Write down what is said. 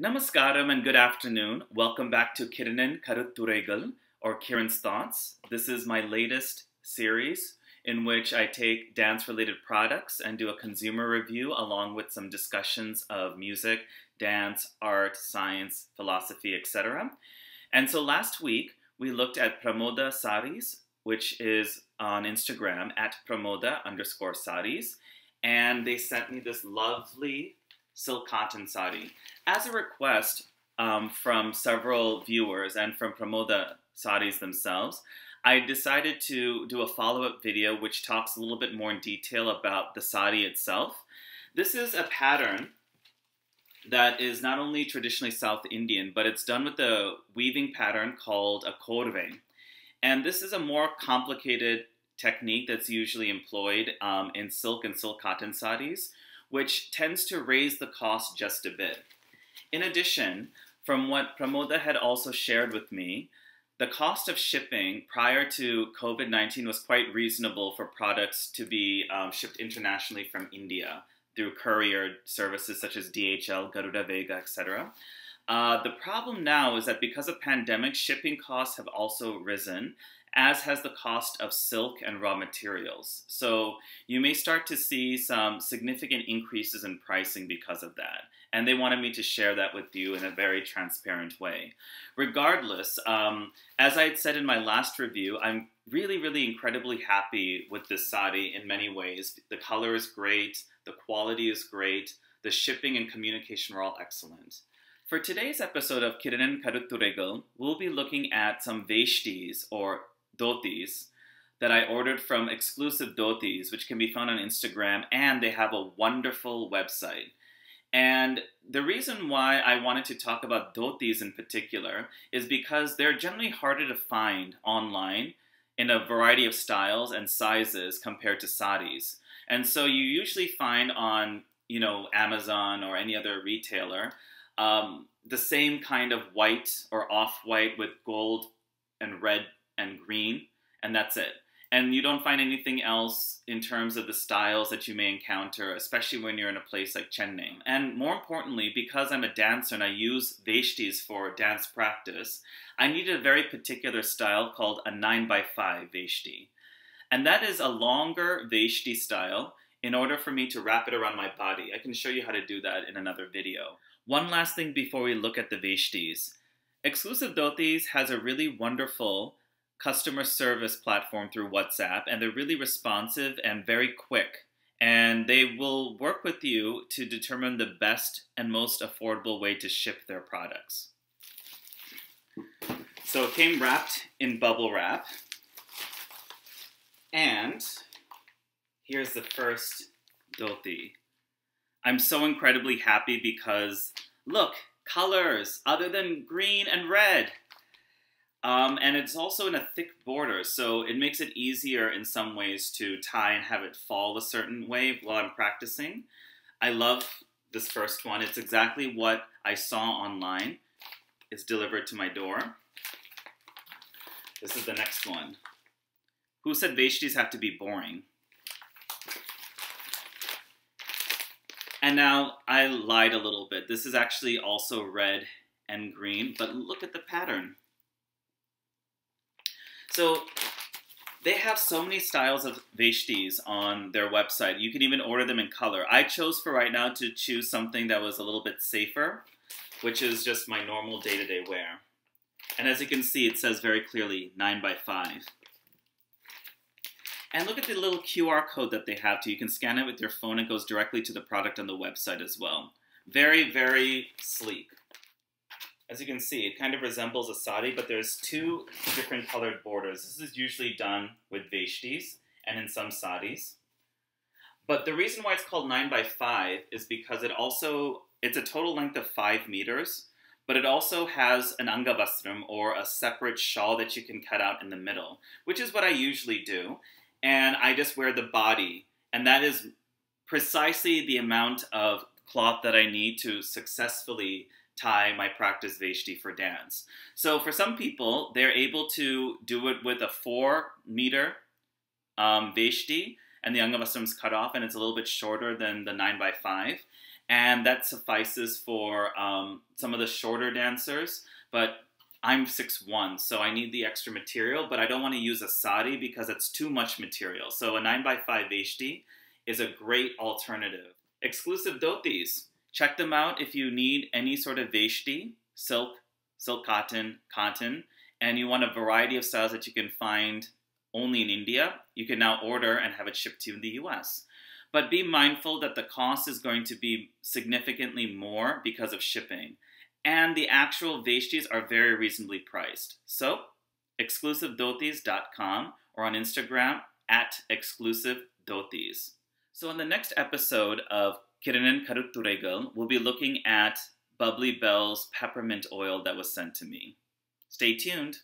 Namaskaram and good afternoon. Welcome back to Kiran Rajagopalan, or Kiran's Thoughts. This is my latest series in which I take dance-related products and do a consumer review along with some discussions of music, dance, art, science, philosophy, etc. And so last week we looked at Pramoda Sarees, which is on Instagram at Pramoda_Sarees, and they sent me this lovely silk cotton sari. As a request from several viewers and from Pramoda Sarees themselves, I decided to do a follow-up video which talks a little bit more in detail about the sari itself. This is a pattern that is not only traditionally South Indian, but it's done with a weaving pattern called a korve. And this is a more complicated technique that's usually employed in silk and silk cotton saris, which tends to raise the cost just a bit. In addition, from what Pramoda had also shared with me, the cost of shipping prior to COVID-19 was quite reasonable for products to be shipped internationally from India through courier services such as DHL, Garuda Vega, etc. The problem now is that because of pandemic, shipping costs have also risen, as has the cost of silk and raw materials. So you may start to see some significant increases in pricing because of that. And they wanted me to share that with you in a very transparent way. Regardless, as I had said in my last review, I'm really incredibly happy with this sari in many ways. The color is great, the quality is great, the shipping and communication were all excellent. For today's episode of Kiran Rajagopalan, we'll be looking at some veshtis or dhotis that I ordered from Exclusive Dhoties, which can be found on Instagram, and they have a wonderful website. And the reason why I wanted to talk about dhotis in particular is because they're generally harder to find online in a variety of styles and sizes compared to saris. And so you usually find on, Amazon or any other retailer, the same kind of white or off-white with gold and red and green, and that's it. And you don't find anything else in terms of the styles that you may encounter, especially when you're in a place like Chennai. And more importantly, because I'm a dancer and I use veshtis for dance practice, I needed a very particular style called a 9x5 veshti. And that is a longer veshti style in order for me to wrap it around my body. I can show you how to do that in another video. One last thing before we look at the veshtis. Exclusive Dhoties has a really wonderful customer service platform through WhatsApp, and they're really responsive and very quick. And they will work with you to determine the best and most affordable way to ship their products. So it came wrapped in bubble wrap. And here's the first dhoti. I'm so incredibly happy because, look, colors other than green and red. And it's also in a thick border, so it makes it easier in some ways to tie and have it fall a certain way while I'm practicing. I love this first one. It's exactly what I saw online. It's delivered to my door. This is the next one. Who said veshtis have to be boring? And now I lied a little bit. This is actually also red and green, but look at the pattern. So they have so many styles of veshtis on their website. You can even order them in color. I chose for right now to choose something that was a little bit safer, which is just my normal day-to-day wear. And as you can see, it says very clearly 9x5. And look at the little QR code that they have too. You can scan it with your phone. It goes directly to the product on the website as well. Very sleek. As you can see, it kind of resembles a sari, but there's two different colored borders. This is usually done with veshtis and in some saris. But the reason why it's called 9x5 is because it's a total length of 5 meters, but it also has an angavastram, or a separate shawl that you can cut out in the middle, which is what I usually do. And I just wear the body, and that is precisely the amount of cloth that I need to successfully tie my practice veshti for dance. So for some people, they're able to do it with a 4-meter veshti, and the angavastram is cut off, and it's a little bit shorter than the 9x5. and that suffices for some of the shorter dancers, but I'm 6'1", so I need the extra material, but I don't want to use a sari because it's too much material. So a 9x5 veshti is a great alternative. Exclusive Dhoties. Check them out if you need any sort of veshti, silk cotton, and you want a variety of styles that you can find only in India. You can now order and have it shipped to you in the US. But be mindful that the cost is going to be significantly more because of shipping. And the actual veshtis are very reasonably priced. So, exclusivedhoties.com or on Instagram at exclusivedhoties. So in the next episode of Kiran Rajagopalan, we'll be looking at Bubbly Bell's peppermint oil that was sent to me. Stay tuned.